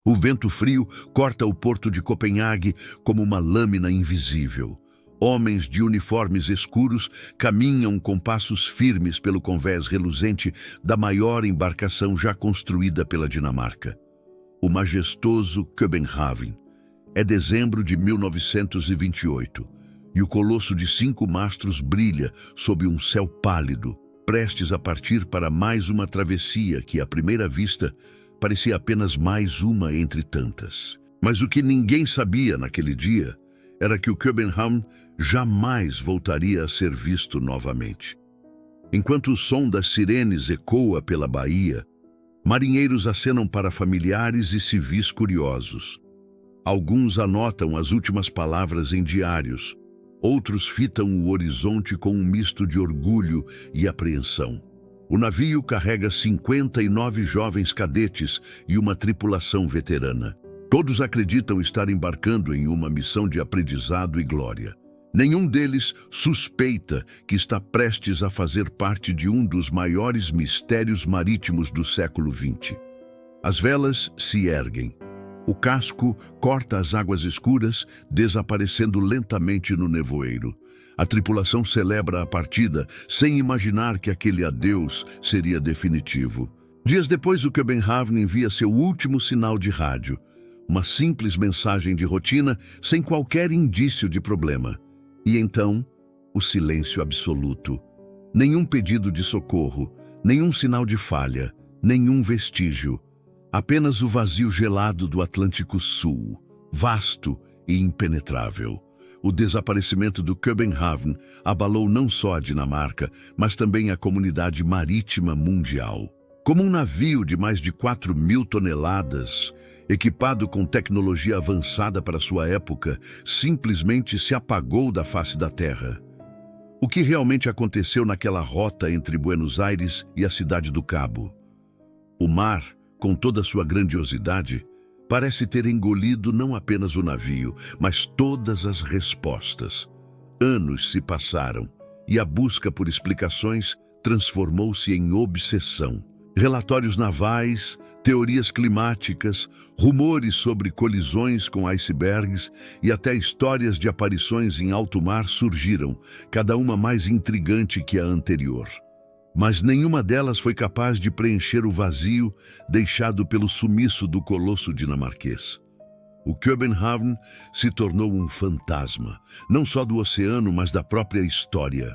O vento frio corta o porto de Copenhague como uma lâmina invisível. Homens de uniformes escuros caminham com passos firmes pelo convés reluzente da maior embarcação já construída pela Dinamarca. O majestoso København. É dezembro de 1928 e o colosso de 5 mastros brilha sob um céu pálido, prestes a partir para mais uma travessia que, à primeira vista, parecia apenas mais uma entre tantas. Mas o que ninguém sabia naquele dia era que o København jamais voltaria a ser visto novamente. Enquanto o som das sirenes ecoa pela baía, marinheiros acenam para familiares e civis curiosos. Alguns anotam as últimas palavras em diários, outros fitam o horizonte com um misto de orgulho e apreensão. O navio carrega 59 jovens cadetes e uma tripulação veterana. Todos acreditam estar embarcando em uma missão de aprendizado e glória. Nenhum deles suspeita que está prestes a fazer parte de um dos maiores mistérios marítimos do século XX. As velas se erguem. O casco corta as águas escuras, desaparecendo lentamente no nevoeiro. A tripulação celebra a partida, sem imaginar que aquele adeus seria definitivo. Dias depois, o København envia seu último sinal de rádio. Uma simples mensagem de rotina, sem qualquer indício de problema. E então, o silêncio absoluto. Nenhum pedido de socorro, nenhum sinal de falha, nenhum vestígio. Apenas o vazio gelado do Atlântico Sul, vasto e impenetrável. O desaparecimento do København abalou não só a Dinamarca, mas também a comunidade marítima mundial. Como um navio de mais de 4.000 toneladas, equipado com tecnologia avançada para sua época, simplesmente se apagou da face da terra. O que realmente aconteceu naquela rota entre Buenos Aires e a cidade do Cabo? O mar, com toda sua grandiosidade, parece ter engolido não apenas o navio, mas todas as respostas. Anos se passaram e a busca por explicações transformou-se em obsessão. Relatórios navais, teorias climáticas, rumores sobre colisões com icebergs e até histórias de aparições em alto mar surgiram, cada uma mais intrigante que a anterior. Mas nenhuma delas foi capaz de preencher o vazio deixado pelo sumiço do colosso dinamarquês. O København se tornou um fantasma, não só do oceano, mas da própria história.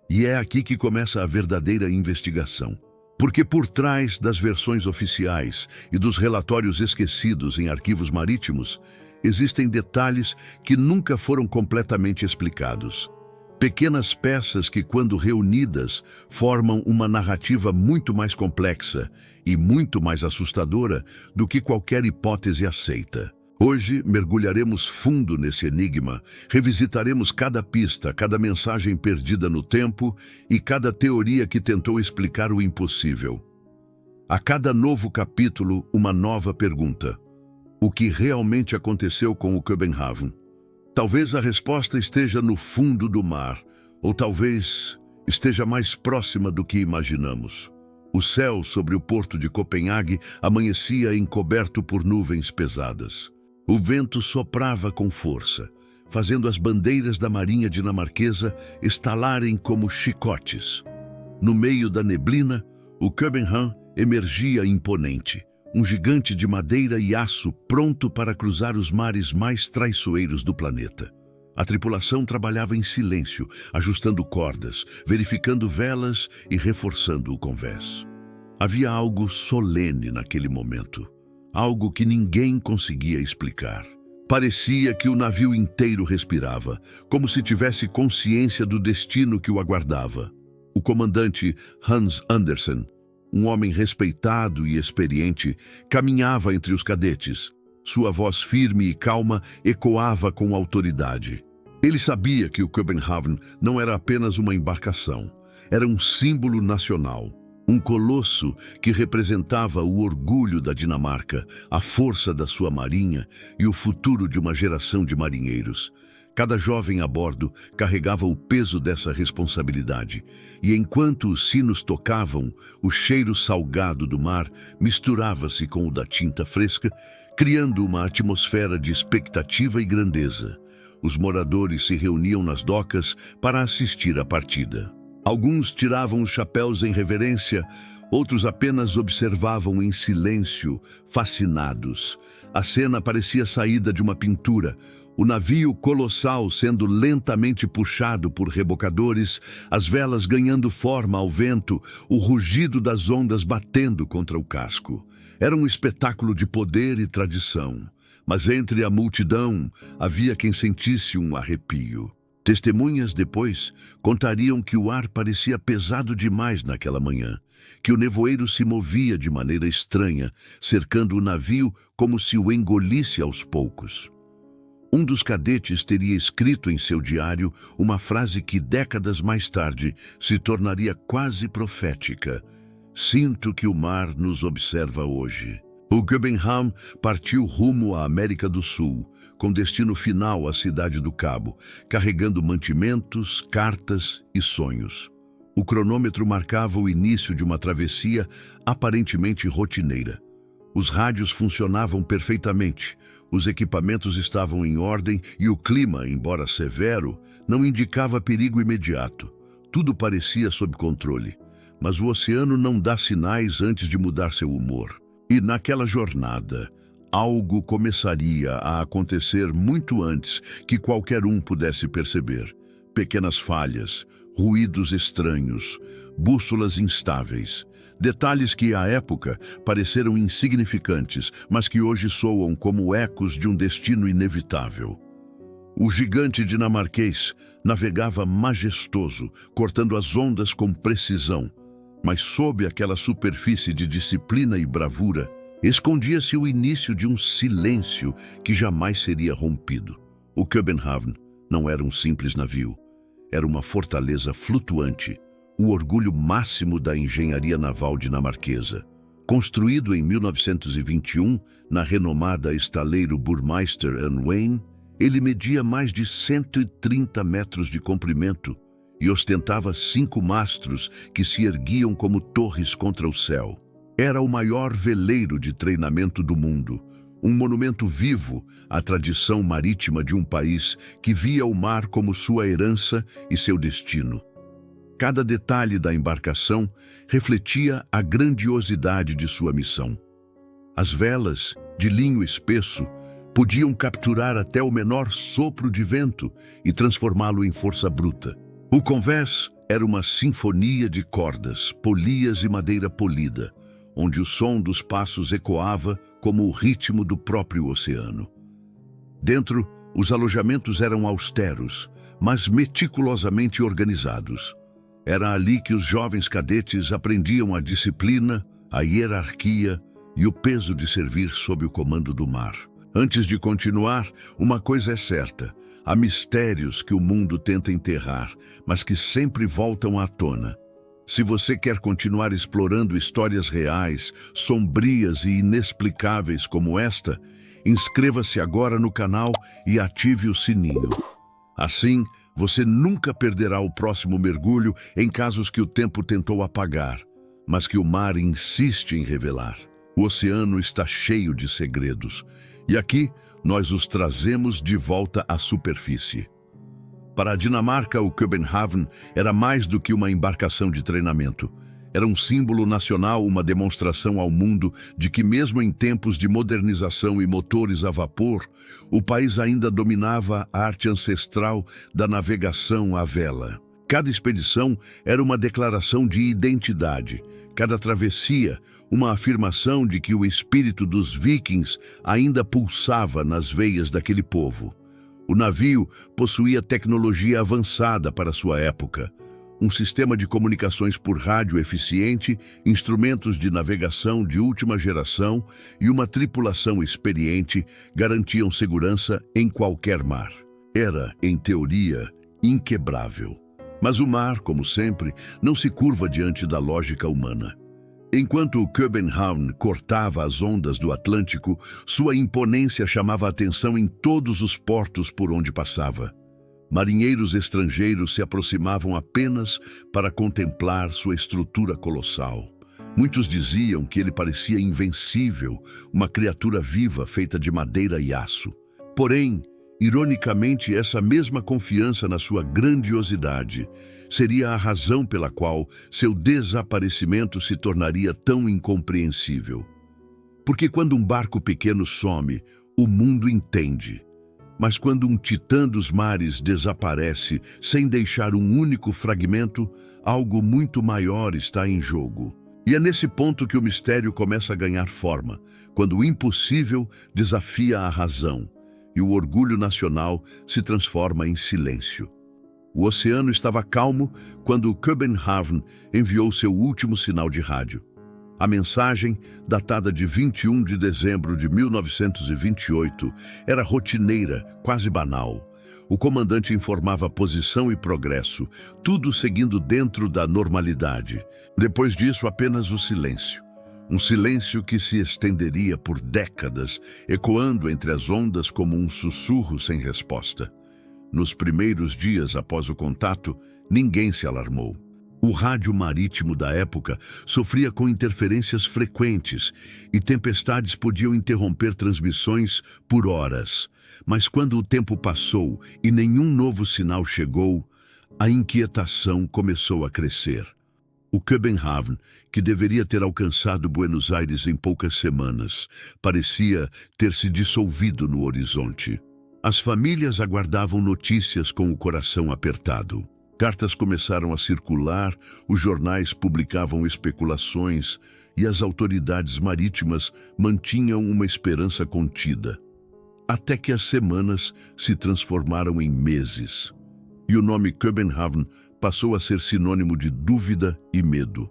E é aqui que começa a verdadeira investigação. Porque por trás das versões oficiais e dos relatórios esquecidos em arquivos marítimos, existem detalhes que nunca foram completamente explicados. Pequenas peças que, quando reunidas, formam uma narrativa muito mais complexa e muito mais assustadora do que qualquer hipótese aceita. Hoje, mergulharemos fundo nesse enigma, revisitaremos cada pista, cada mensagem perdida no tempo e cada teoria que tentou explicar o impossível. A cada novo capítulo, uma nova pergunta. O que realmente aconteceu com o København? Talvez a resposta esteja no fundo do mar, ou talvez esteja mais próxima do que imaginamos. O céu sobre o porto de Copenhague amanhecia encoberto por nuvens pesadas. O vento soprava com força, fazendo as bandeiras da marinha dinamarquesa estalarem como chicotes. No meio da neblina, o København emergia imponente, um gigante de madeira e aço pronto para cruzar os mares mais traiçoeiros do planeta. A tripulação trabalhava em silêncio, ajustando cordas, verificando velas e reforçando o convés. Havia algo solene naquele momento. Algo que ninguém conseguia explicar. Parecia que o navio inteiro respirava, como se tivesse consciência do destino que o aguardava. O comandante Hans Andersen, um homem respeitado e experiente, caminhava entre os cadetes. Sua voz firme e calma ecoava com autoridade. Ele sabia que o København não era apenas uma embarcação, era um símbolo nacional. Um colosso que representava o orgulho da Dinamarca, a força da sua marinha e o futuro de uma geração de marinheiros. Cada jovem a bordo carregava o peso dessa responsabilidade, e enquanto os sinos tocavam, o cheiro salgado do mar misturava-se com o da tinta fresca, criando uma atmosfera de expectativa e grandeza. Os moradores se reuniam nas docas para assistir à partida. Alguns tiravam os chapéus em reverência, outros apenas observavam em silêncio, fascinados. A cena parecia saída de uma pintura. O navio colossal sendo lentamente puxado por rebocadores, as velas ganhando forma ao vento, o rugido das ondas batendo contra o casco. Era um espetáculo de poder e tradição, mas entre a multidão havia quem sentisse um arrepio. Testemunhas depois contariam que o ar parecia pesado demais naquela manhã, que o nevoeiro se movia de maneira estranha, cercando o navio como se o engolisse aos poucos. Um dos cadetes teria escrito em seu diário uma frase que décadas mais tarde se tornaria quase profética: "Sinto que o mar nos observa hoje." O Guggenheim partiu rumo à América do Sul, com destino final à Cidade do Cabo, carregando mantimentos, cartas e sonhos. O cronômetro marcava o início de uma travessia aparentemente rotineira. Os rádios funcionavam perfeitamente, os equipamentos estavam em ordem e o clima, embora severo, não indicava perigo imediato. Tudo parecia sob controle, mas o oceano não dá sinais antes de mudar seu humor. E naquela jornada, algo começaria a acontecer muito antes que qualquer um pudesse perceber. Pequenas falhas, ruídos estranhos, bússolas instáveis. Detalhes que, à época, pareceram insignificantes, mas que hoje soam como ecos de um destino inevitável. O gigante dinamarquês navegava majestoso, cortando as ondas com precisão, mas sob aquela superfície de disciplina e bravura, escondia-se o início de um silêncio que jamais seria rompido. O Köbenhavn não era um simples navio, era uma fortaleza flutuante, o orgulho máximo da engenharia naval dinamarquesa. Construído em 1921, na renomada estaleiro Burmeister & Wain, ele media mais de 130 metros de comprimento e ostentava 5 mastros que se erguiam como torres contra o céu. Era o maior veleiro de treinamento do mundo, um monumento vivo à tradição marítima de um país que via o mar como sua herança e seu destino. Cada detalhe da embarcação refletia a grandiosidade de sua missão. As velas, de linho espesso, podiam capturar até o menor sopro de vento e transformá-lo em força bruta. O convés era uma sinfonia de cordas, polias e madeira polida, onde o som dos passos ecoava como o ritmo do próprio oceano. Dentro, os alojamentos eram austeros, mas meticulosamente organizados. Era ali que os jovens cadetes aprendiam a disciplina, a hierarquia e o peso de servir sob o comando do mar. Antes de continuar, uma coisa é certa: há mistérios que o mundo tenta enterrar, mas que sempre voltam à tona. Se você quer continuar explorando histórias reais, sombrias e inexplicáveis como esta, inscreva-se agora no canal e ative o sininho. Assim, você nunca perderá o próximo mergulho em casos que o tempo tentou apagar, mas que o mar insiste em revelar. O oceano está cheio de segredos, e aqui nós os trazemos de volta à superfície. Para a Dinamarca, o Köbenhavn era mais do que uma embarcação de treinamento. Era um símbolo nacional, uma demonstração ao mundo de que, mesmo em tempos de modernização e motores a vapor, o país ainda dominava a arte ancestral da navegação à vela. Cada expedição era uma declaração de identidade, cada travessia uma afirmação de que o espírito dos vikings ainda pulsava nas veias daquele povo. O navio possuía tecnologia avançada para sua época. Um sistema de comunicações por rádio eficiente, instrumentos de navegação de última geração e uma tripulação experiente garantiam segurança em qualquer mar. Era, em teoria, inquebrável. Mas o mar, como sempre, não se curva diante da lógica humana. Enquanto o Köbenhavn cortava as ondas do Atlântico, sua imponência chamava a atenção em todos os portos por onde passava. Marinheiros estrangeiros se aproximavam apenas para contemplar sua estrutura colossal. Muitos diziam que ele parecia invencível, uma criatura viva feita de madeira e aço. Porém, ironicamente, essa mesma confiança na sua grandiosidade seria a razão pela qual seu desaparecimento se tornaria tão incompreensível. Porque quando um barco pequeno some, o mundo entende. Mas quando um titã dos mares desaparece sem deixar um único fragmento, algo muito maior está em jogo. E é nesse ponto que o mistério começa a ganhar forma, quando o impossível desafia a razão e o orgulho nacional se transforma em silêncio. O oceano estava calmo quando Köbenhavn enviou seu último sinal de rádio. A mensagem, datada de 21 de dezembro de 1928, era rotineira, quase banal. O comandante informava posição e progresso, tudo seguindo dentro da normalidade. Depois disso, apenas o silêncio. Um silêncio que se estenderia por décadas, ecoando entre as ondas como um sussurro sem resposta. Nos primeiros dias após o contato, ninguém se alarmou. O rádio marítimo da época sofria com interferências frequentes e tempestades podiam interromper transmissões por horas. Mas quando o tempo passou e nenhum novo sinal chegou, a inquietação começou a crescer. O Köbenhavn, que deveria ter alcançado Buenos Aires em poucas semanas, parecia ter se dissolvido no horizonte. As famílias aguardavam notícias com o coração apertado. Cartas começaram a circular, os jornais publicavam especulações e as autoridades marítimas mantinham uma esperança contida. Até que as semanas se transformaram em meses. E o nome Köbenhavn passou a ser sinônimo de dúvida e medo.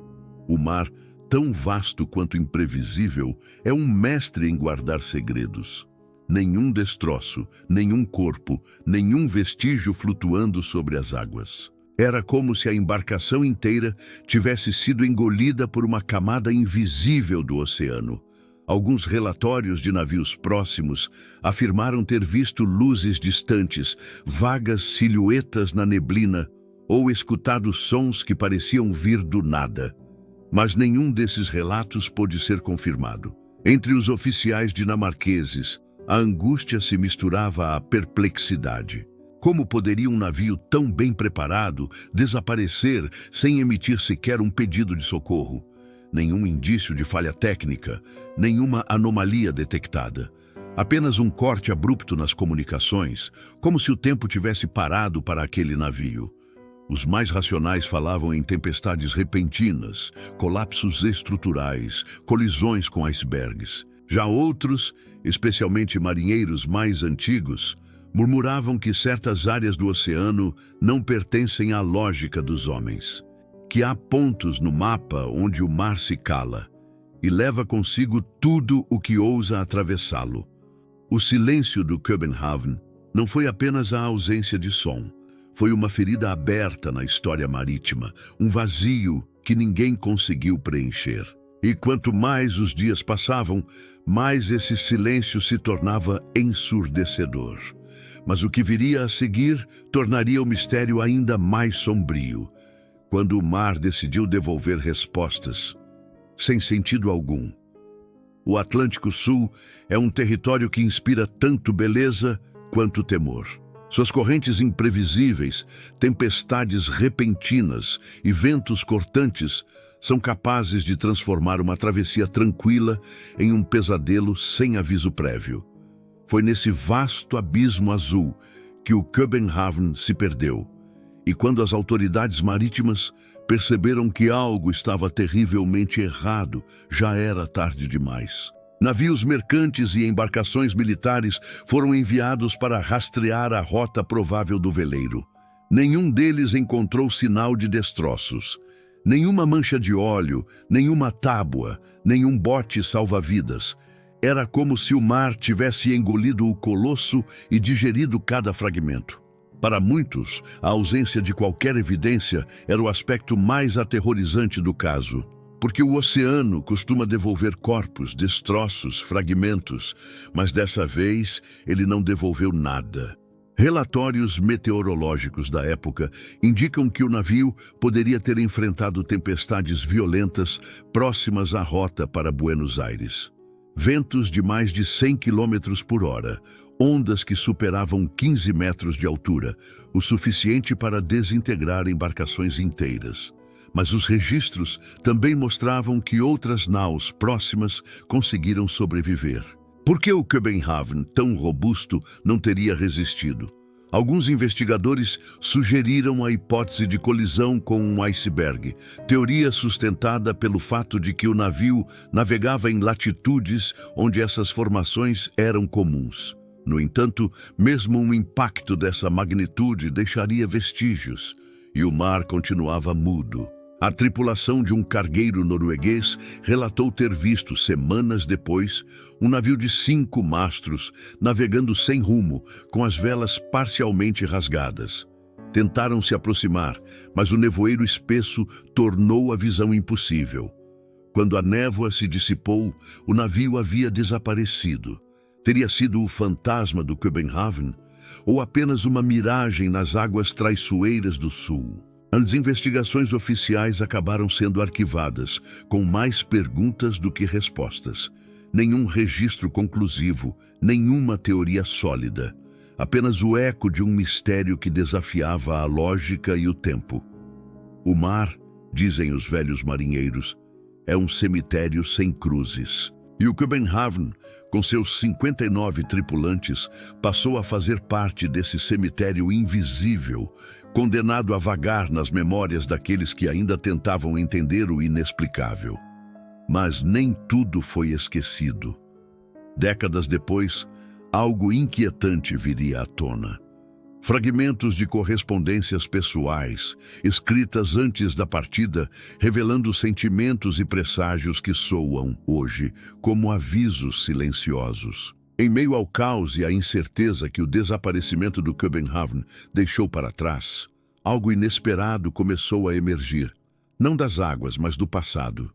O mar, tão vasto quanto imprevisível, é um mestre em guardar segredos. Nenhum destroço, nenhum corpo, nenhum vestígio flutuando sobre as águas. Era como se a embarcação inteira tivesse sido engolida por uma camada invisível do oceano. Alguns relatórios de navios próximos afirmaram ter visto luzes distantes, vagas silhuetas na neblina, ou escutado sons que pareciam vir do nada. Mas nenhum desses relatos pôde ser confirmado. Entre os oficiais dinamarqueses, a angústia se misturava à perplexidade. Como poderia um navio tão bem preparado desaparecer sem emitir sequer um pedido de socorro? Nenhum indício de falha técnica, nenhuma anomalia detectada. Apenas um corte abrupto nas comunicações, como se o tempo tivesse parado para aquele navio. Os mais racionais falavam em tempestades repentinas, colapsos estruturais, colisões com icebergs. Já outros, especialmente marinheiros mais antigos, murmuravam que certas áreas do oceano não pertencem à lógica dos homens, que há pontos no mapa onde o mar se cala e leva consigo tudo o que ousa atravessá-lo. O silêncio do Köbenhavn não foi apenas a ausência de som, foi uma ferida aberta na história marítima, um vazio que ninguém conseguiu preencher. E quanto mais os dias passavam, mais esse silêncio se tornava ensurdecedor. Mas o que viria a seguir tornaria o mistério ainda mais sombrio, quando o mar decidiu devolver respostas, sem sentido algum. O Atlântico Sul é um território que inspira tanto beleza quanto temor. Suas correntes imprevisíveis, tempestades repentinas e ventos cortantes são capazes de transformar uma travessia tranquila em um pesadelo sem aviso prévio. Foi nesse vasto abismo azul que o Köbenhavn se perdeu. E quando as autoridades marítimas perceberam que algo estava terrivelmente errado, já era tarde demais. Navios mercantes e embarcações militares foram enviados para rastrear a rota provável do veleiro. Nenhum deles encontrou sinal de destroços. Nenhuma mancha de óleo, nenhuma tábua, nenhum bote salva-vidas. Era como se o mar tivesse engolido o colosso e digerido cada fragmento. Para muitos, a ausência de qualquer evidência era o aspecto mais aterrorizante do caso, porque o oceano costuma devolver corpos, destroços, fragmentos, mas dessa vez ele não devolveu nada. Relatórios meteorológicos da época indicam que o navio poderia ter enfrentado tempestades violentas próximas à rota para Buenos Aires. Ventos de mais de 100 km por hora, ondas que superavam 15 metros de altura, o suficiente para desintegrar embarcações inteiras. Mas os registros também mostravam que outras naus próximas conseguiram sobreviver. Por que o Köbenhavn, tão robusto, não teria resistido? Alguns investigadores sugeriram a hipótese de colisão com um iceberg, teoria sustentada pelo fato de que o navio navegava em latitudes onde essas formações eram comuns. No entanto, mesmo um impacto dessa magnitude deixaria vestígios, e o mar continuava mudo. A tripulação de um cargueiro norueguês relatou ter visto, semanas depois, um navio de 5 mastros navegando sem rumo, com as velas parcialmente rasgadas. Tentaram se aproximar, mas o nevoeiro espesso tornou a visão impossível. Quando a névoa se dissipou, o navio havia desaparecido. Teria sido o fantasma do Köbenhavn ou apenas uma miragem nas águas traiçoeiras do sul? As investigações oficiais acabaram sendo arquivadas, com mais perguntas do que respostas. Nenhum registro conclusivo, nenhuma teoria sólida. Apenas o eco de um mistério que desafiava a lógica e o tempo. O mar, dizem os velhos marinheiros, é um cemitério sem cruzes. E o Köbenhavn, com seus 59 tripulantes, passou a fazer parte desse cemitério invisível, condenado a vagar nas memórias daqueles que ainda tentavam entender o inexplicável. Mas nem tudo foi esquecido. Décadas depois, algo inquietante viria à tona. Fragmentos de correspondências pessoais, escritas antes da partida, revelando sentimentos e presságios que soam, hoje, como avisos silenciosos. Em meio ao caos e à incerteza que o desaparecimento do Köbenhavn deixou para trás, algo inesperado começou a emergir, não das águas, mas do passado.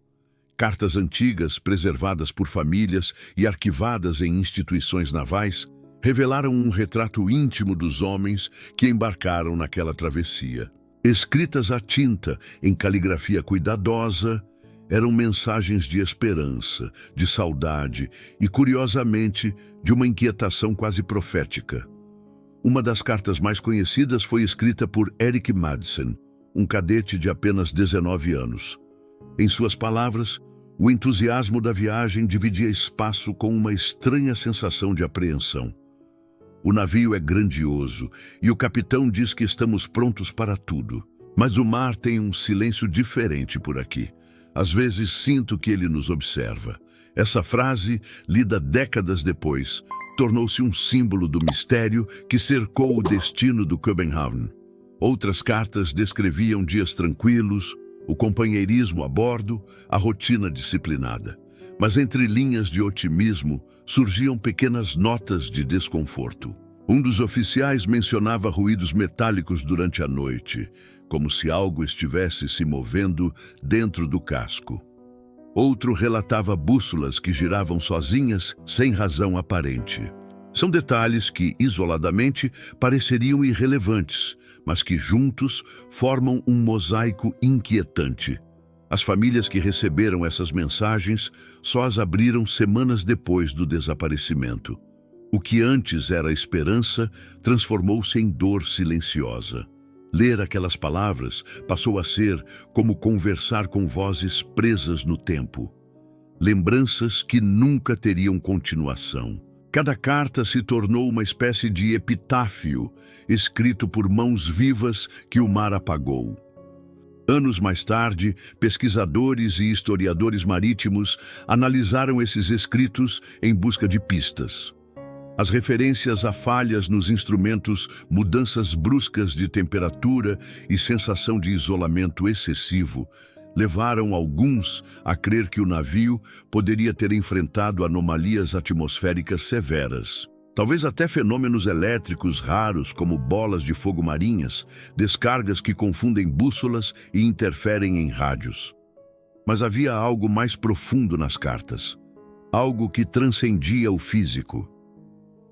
Cartas antigas, preservadas por famílias e arquivadas em instituições navais, revelaram um retrato íntimo dos homens que embarcaram naquela travessia. Escritas à tinta, em caligrafia cuidadosa, eram mensagens de esperança, de saudade e, curiosamente, de uma inquietação quase profética. Uma das cartas mais conhecidas foi escrita por Erik Madsen, um cadete de apenas 19 anos. Em suas palavras, o entusiasmo da viagem dividia espaço com uma estranha sensação de apreensão. O navio é grandioso e o capitão diz que estamos prontos para tudo. Mas o mar tem um silêncio diferente por aqui. Às vezes sinto que ele nos observa. Essa frase, lida décadas depois, tornou-se um símbolo do mistério que cercou o destino do Köbenhavn. Outras cartas descreviam dias tranquilos, o companheirismo a bordo, a rotina disciplinada. Mas entre linhas de otimismo surgiam pequenas notas de desconforto. Um dos oficiais mencionava ruídos metálicos durante a noite, como se algo estivesse se movendo dentro do casco. Outro relatava bússolas que giravam sozinhas, sem razão aparente. São detalhes que, isoladamente, pareceriam irrelevantes, mas que juntos formam um mosaico inquietante. As famílias que receberam essas mensagens só as abriram semanas depois do desaparecimento. O que antes era esperança transformou-se em dor silenciosa. Ler aquelas palavras passou a ser como conversar com vozes presas no tempo. Lembranças que nunca teriam continuação. Cada carta se tornou uma espécie de epitáfio, escrito por mãos vivas que o mar apagou. Anos mais tarde, pesquisadores e historiadores marítimos analisaram esses escritos em busca de pistas. As referências a falhas nos instrumentos, mudanças bruscas de temperatura e sensação de isolamento excessivo levaram alguns a crer que o navio poderia ter enfrentado anomalias atmosféricas severas. Talvez até fenômenos elétricos raros como bolas de fogo marinhas, descargas que confundem bússolas e interferem em rádios. Mas havia algo mais profundo nas cartas, algo que transcendia o físico.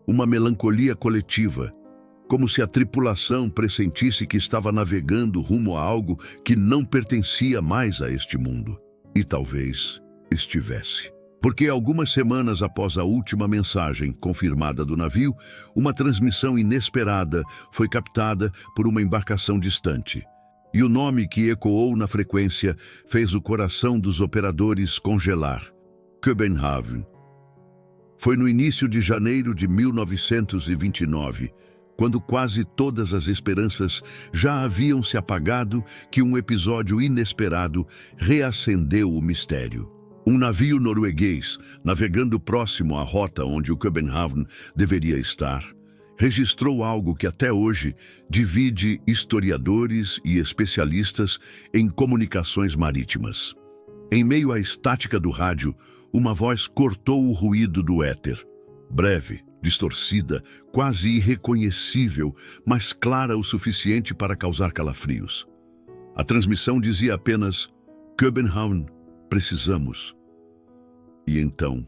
Uma melancolia coletiva, como se a tripulação pressentisse que estava navegando rumo a algo que não pertencia mais a este mundo. E talvez estivesse. Porque algumas semanas após a última mensagem confirmada do navio, uma transmissão inesperada foi captada por uma embarcação distante. E o nome que ecoou na frequência fez o coração dos operadores congelar. Köbenhavn. Foi no início de janeiro de 1929, quando quase todas as esperanças já haviam se apagado, que um episódio inesperado reacendeu o mistério. Um navio norueguês, navegando próximo à rota onde o Köbenhavn deveria estar, registrou algo que até hoje divide historiadores e especialistas em comunicações marítimas. Em meio à estática do rádio, uma voz cortou o ruído do éter. Breve, distorcida, quase irreconhecível, mas clara o suficiente para causar calafrios. A transmissão dizia apenas: Köbenhavn, precisamos. E então,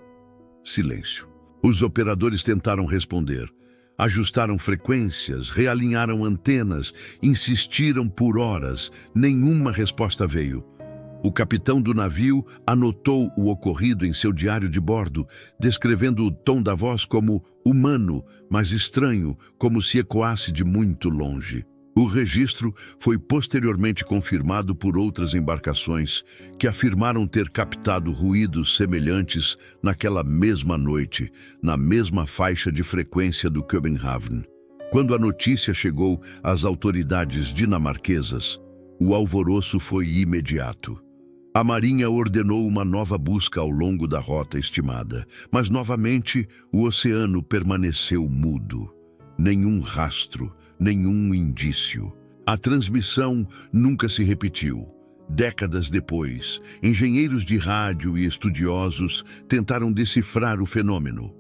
silêncio. Os operadores tentaram responder. Ajustaram frequências, realinharam antenas, insistiram por horas. Nenhuma resposta veio. O capitão do navio anotou o ocorrido em seu diário de bordo, descrevendo o tom da voz como humano, mas estranho, como se ecoasse de muito longe. O registro foi posteriormente confirmado por outras embarcações que afirmaram ter captado ruídos semelhantes naquela mesma noite, na mesma faixa de frequência do Köbenhavn. Quando a notícia chegou às autoridades dinamarquesas, o alvoroço foi imediato. A Marinha ordenou uma nova busca ao longo da rota estimada, mas novamente o oceano permaneceu mudo. Nenhum rastro, nenhum indício. A transmissão nunca se repetiu. Décadas depois, engenheiros de rádio e estudiosos tentaram decifrar o fenômeno.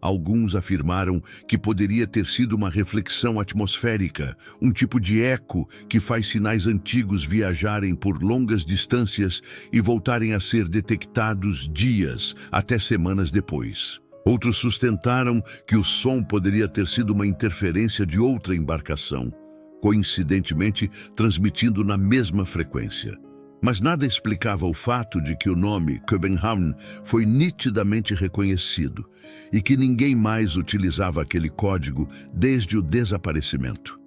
Alguns afirmaram que poderia ter sido uma reflexão atmosférica, um tipo de eco que faz sinais antigos viajarem por longas distâncias e voltarem a ser detectados dias, até semanas depois. Outros sustentaram que o som poderia ter sido uma interferência de outra embarcação, coincidentemente transmitindo na mesma frequência. Mas nada explicava o fato de que o nome Köbenhavn foi nitidamente reconhecido e que ninguém mais utilizava aquele código desde o desaparecimento.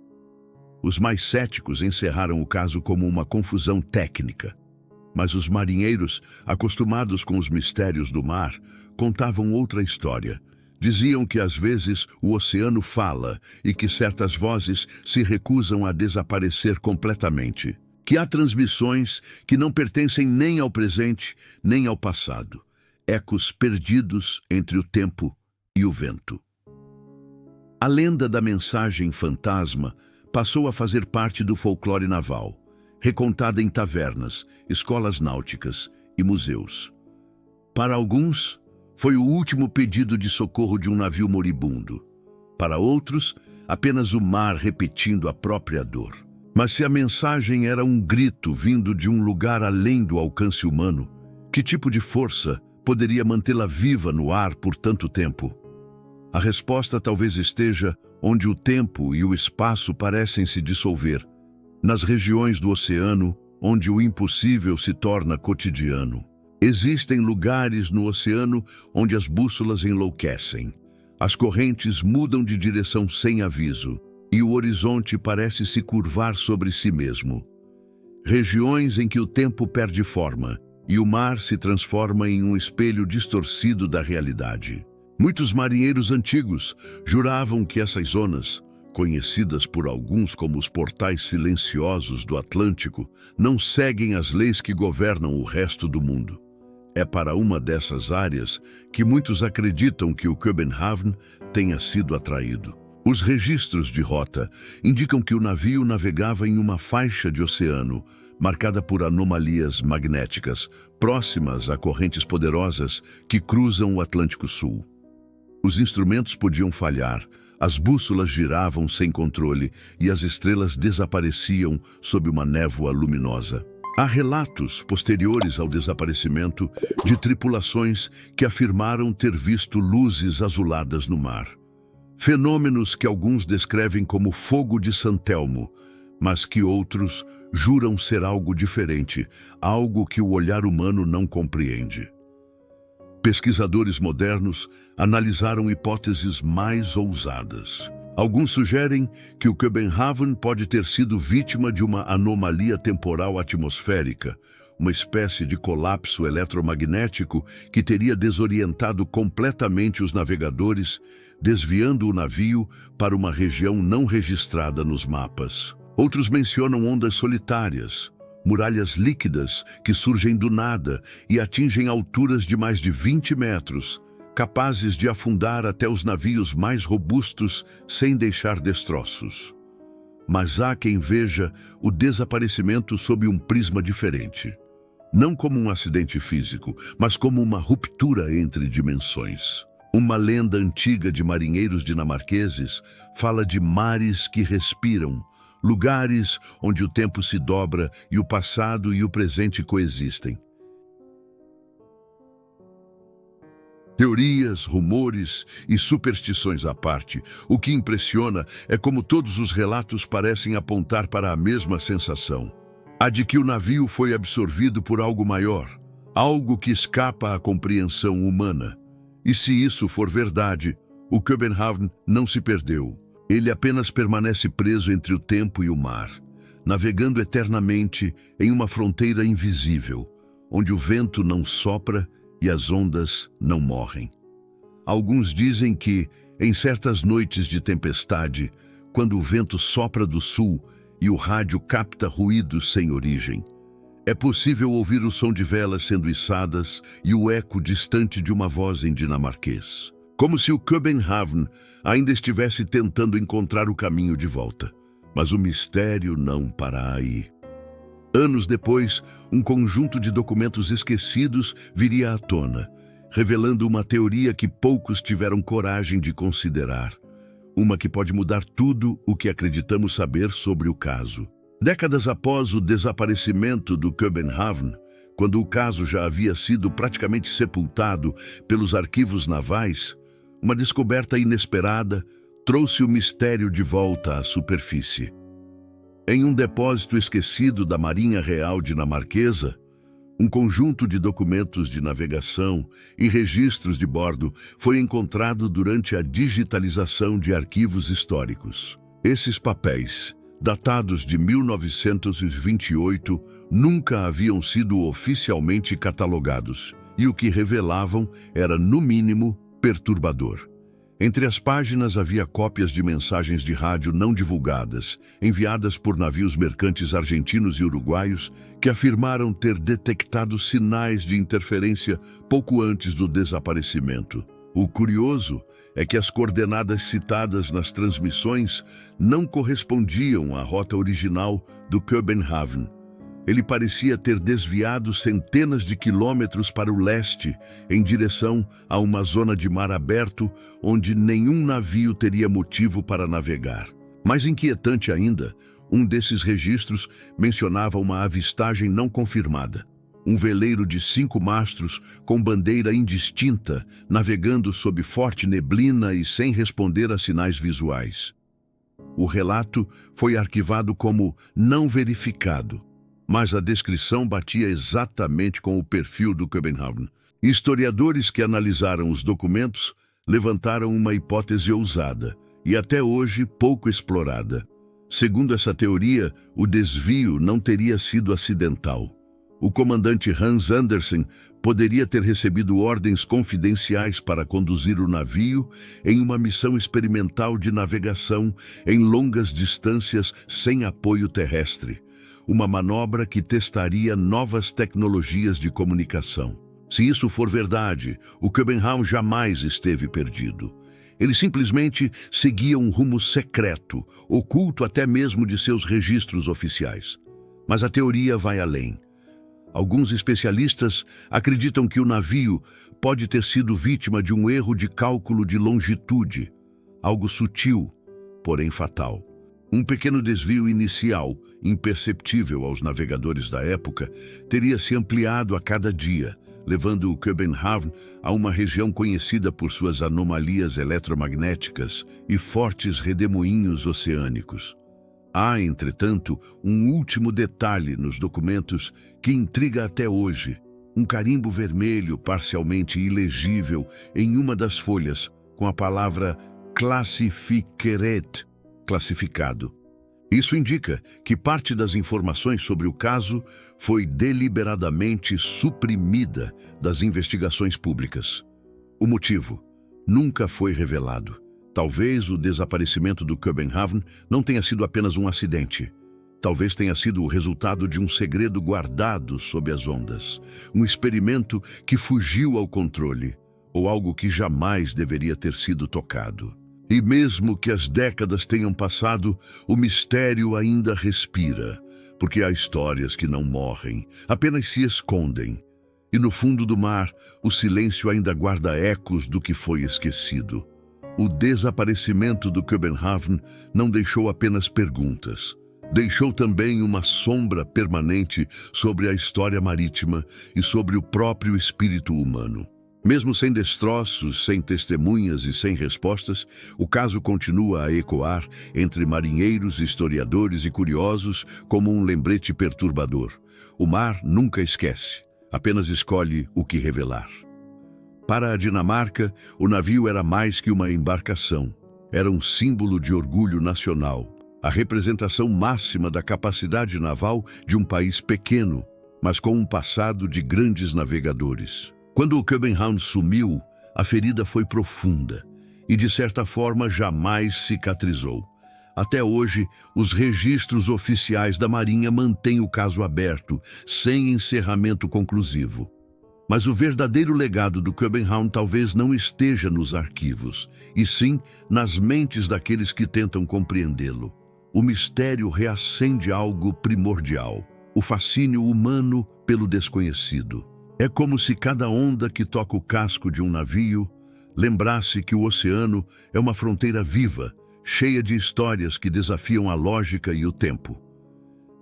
Os mais céticos encerraram o caso como uma confusão técnica, mas os marinheiros, acostumados com os mistérios do mar, contavam outra história. Diziam que às vezes o oceano fala e que certas vozes se recusam a desaparecer completamente. Que há transmissões que não pertencem nem ao presente, nem ao passado. Ecos perdidos entre o tempo e o vento. A lenda da mensagem fantasma passou a fazer parte do folclore naval, recontada em tavernas, escolas náuticas e museus. Para alguns, foi o último pedido de socorro de um navio moribundo. Para outros, apenas o mar repetindo a própria dor. Mas se a mensagem era um grito vindo de um lugar além do alcance humano, que tipo de força poderia mantê-la viva no ar por tanto tempo? A resposta talvez esteja onde o tempo e o espaço parecem se dissolver, nas regiões do oceano onde o impossível se torna cotidiano. Existem lugares no oceano onde as bússolas enlouquecem, as correntes mudam de direção sem aviso, e o horizonte parece se curvar sobre si mesmo. Regiões em que o tempo perde forma e o mar se transforma em um espelho distorcido da realidade. Muitos marinheiros antigos juravam que essas zonas, conhecidas por alguns como os portais silenciosos do Atlântico, não seguem as leis que governam o resto do mundo. É para uma dessas áreas que muitos acreditam que o Köbenhavn tenha sido atraído. Os registros de rota indicam que o navio navegava em uma faixa de oceano, marcada por anomalias magnéticas, próximas a correntes poderosas que cruzam o Atlântico Sul. Os instrumentos podiam falhar, as bússolas giravam sem controle e as estrelas desapareciam sob uma névoa luminosa. Há relatos posteriores ao desaparecimento de tripulações que afirmaram ter visto luzes azuladas no mar. Fenômenos que alguns descrevem como fogo de Santelmo, mas que outros juram ser algo diferente, algo que o olhar humano não compreende. Pesquisadores modernos analisaram hipóteses mais ousadas. Alguns sugerem que o Köbenhavn pode ter sido vítima de uma anomalia temporal atmosférica, uma espécie de colapso eletromagnético que teria desorientado completamente os navegadores, desviando o navio para uma região não registrada nos mapas. Outros mencionam ondas solitárias, muralhas líquidas que surgem do nada e atingem alturas de mais de 20 metros, capazes de afundar até os navios mais robustos sem deixar destroços. Mas há quem veja o desaparecimento sob um prisma diferente. Não como um acidente físico, mas como uma ruptura entre dimensões. Uma lenda antiga de marinheiros dinamarqueses fala de mares que respiram, lugares onde o tempo se dobra e o passado e o presente coexistem. Teorias, rumores e superstições à parte, o que impressiona é como todos os relatos parecem apontar para a mesma sensação: a de que o navio foi absorvido por algo maior, algo que escapa à compreensão humana. E se isso for verdade, o Köbenhavn não se perdeu. Ele apenas permanece preso entre o tempo e o mar, navegando eternamente em uma fronteira invisível, onde o vento não sopra e as ondas não morrem. Alguns dizem que, em certas noites de tempestade, quando o vento sopra do sul e o rádio capta ruídos sem origem, é possível ouvir o som de velas sendo içadas e o eco distante de uma voz em dinamarquês. Como se o Köbenhavn ainda estivesse tentando encontrar o caminho de volta. Mas o mistério não para aí. Anos depois, um conjunto de documentos esquecidos viria à tona, revelando uma teoria que poucos tiveram coragem de considerar. Uma que pode mudar tudo o que acreditamos saber sobre o caso. Décadas após o desaparecimento do Köbenhavn, quando o caso já havia sido praticamente sepultado pelos arquivos navais, uma descoberta inesperada trouxe o mistério de volta à superfície. Em um depósito esquecido da Marinha Real dinamarquesa, um conjunto de documentos de navegação e registros de bordo foi encontrado durante a digitalização de arquivos históricos. Esses papéis, datados de 1928, nunca haviam sido oficialmente catalogados, e o que revelavam era, no mínimo, perturbador. Entre as páginas havia cópias de mensagens de rádio não divulgadas, enviadas por navios mercantes argentinos e uruguaios, que afirmaram ter detectado sinais de interferência pouco antes do desaparecimento. O curioso é que as coordenadas citadas nas transmissões não correspondiam à rota original do Köbenhavn. Ele parecia ter desviado centenas de quilômetros para o leste, em direção a uma zona de mar aberto onde nenhum navio teria motivo para navegar. Mais inquietante ainda, um desses registros mencionava uma avistagem não confirmada. Um veleiro de 5 mastros com bandeira indistinta, navegando sob forte neblina e sem responder a sinais visuais. O relato foi arquivado como não verificado, mas a descrição batia exatamente com o perfil do Köbenhavn. Historiadores que analisaram os documentos levantaram uma hipótese ousada e até hoje pouco explorada. Segundo essa teoria, o desvio não teria sido acidental. O comandante Hans Andersen poderia ter recebido ordens confidenciais para conduzir o navio em uma missão experimental de navegação em longas distâncias sem apoio terrestre. Uma manobra que testaria novas tecnologias de comunicação. Se isso for verdade, o Köbenhavn jamais esteve perdido. Ele simplesmente seguia um rumo secreto, oculto até mesmo de seus registros oficiais. Mas a teoria vai além. Alguns especialistas acreditam que o navio pode ter sido vítima de um erro de cálculo de longitude, algo sutil, porém fatal. Um pequeno desvio inicial, imperceptível aos navegadores da época, teria se ampliado a cada dia, levando o Köbenhavn a uma região conhecida por suas anomalias eletromagnéticas e fortes redemoinhos oceânicos. Há, entretanto, um último detalhe nos documentos que intriga até hoje: um carimbo vermelho parcialmente ilegível em uma das folhas, com a palavra Klassifikeret, classificado. Isso indica que parte das informações sobre o caso foi deliberadamente suprimida das investigações públicas. O motivo nunca foi revelado. Talvez o desaparecimento do Köbenhavn não tenha sido apenas um acidente. Talvez tenha sido o resultado de um segredo guardado sob as ondas, um experimento que fugiu ao controle, ou algo que jamais deveria ter sido tocado. E mesmo que as décadas tenham passado, o mistério ainda respira, porque há histórias que não morrem, apenas se escondem. E no fundo do mar, o silêncio ainda guarda ecos do que foi esquecido. O desaparecimento do Köbenhavn não deixou apenas perguntas. Deixou também uma sombra permanente sobre a história marítima e sobre o próprio espírito humano. Mesmo sem destroços, sem testemunhas e sem respostas, o caso continua a ecoar entre marinheiros, historiadores e curiosos como um lembrete perturbador. O mar nunca esquece, apenas escolhe o que revelar. Para a Dinamarca, o navio era mais que uma embarcação. Era um símbolo de orgulho nacional, a representação máxima da capacidade naval de um país pequeno, mas com um passado de grandes navegadores. Quando o Köbenhavn sumiu, a ferida foi profunda e, de certa forma, jamais cicatrizou. Até hoje, os registros oficiais da Marinha mantêm o caso aberto, sem encerramento conclusivo. Mas o verdadeiro legado do Köbenhavn talvez não esteja nos arquivos, e sim nas mentes daqueles que tentam compreendê-lo. O mistério reacende algo primordial: o fascínio humano pelo desconhecido. É como se cada onda que toca o casco de um navio lembrasse que o oceano é uma fronteira viva, cheia de histórias que desafiam a lógica e o tempo.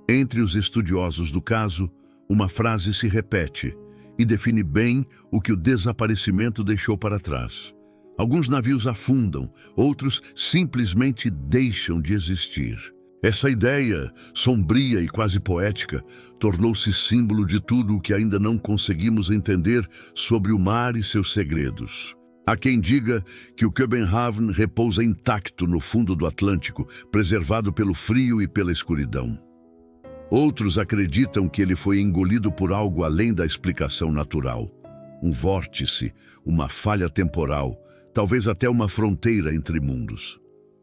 Entre os estudiosos do caso, uma frase se repete e define bem o que o desaparecimento deixou para trás. Alguns navios afundam, outros simplesmente deixam de existir. Essa ideia, sombria e quase poética, tornou-se símbolo de tudo o que ainda não conseguimos entender sobre o mar e seus segredos. Há quem diga que o Köbenhavn repousa intacto no fundo do Atlântico, preservado pelo frio e pela escuridão. Outros acreditam que ele foi engolido por algo além da explicação natural. Um vórtice, uma falha temporal, talvez até uma fronteira entre mundos.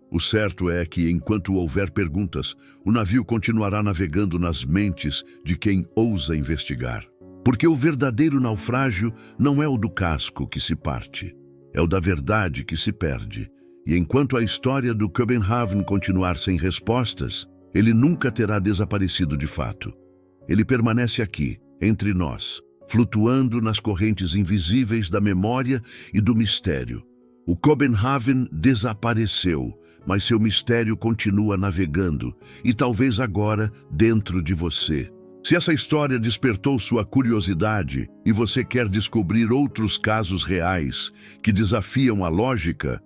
O certo é que, enquanto houver perguntas, o navio continuará navegando nas mentes de quem ousa investigar. Porque o verdadeiro naufrágio não é o do casco que se parte, é o da verdade que se perde. E enquanto a história do Köbenhavn continuar sem respostas, ele nunca terá desaparecido de fato. Ele permanece aqui, entre nós, flutuando nas correntes invisíveis da memória e do mistério. O Köbenhavn desapareceu, mas seu mistério continua navegando, e talvez agora dentro de você. Se essa história despertou sua curiosidade e você quer descobrir outros casos reais que desafiam a lógica,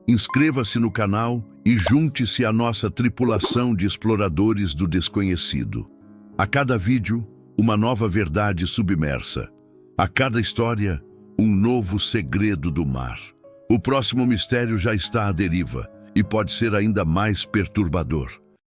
inscreva-se no canal e junte-se à nossa tripulação de exploradores do desconhecido. A cada vídeo, uma nova verdade submersa. A cada história, um novo segredo do mar. O próximo mistério já está à deriva e pode ser ainda mais perturbador.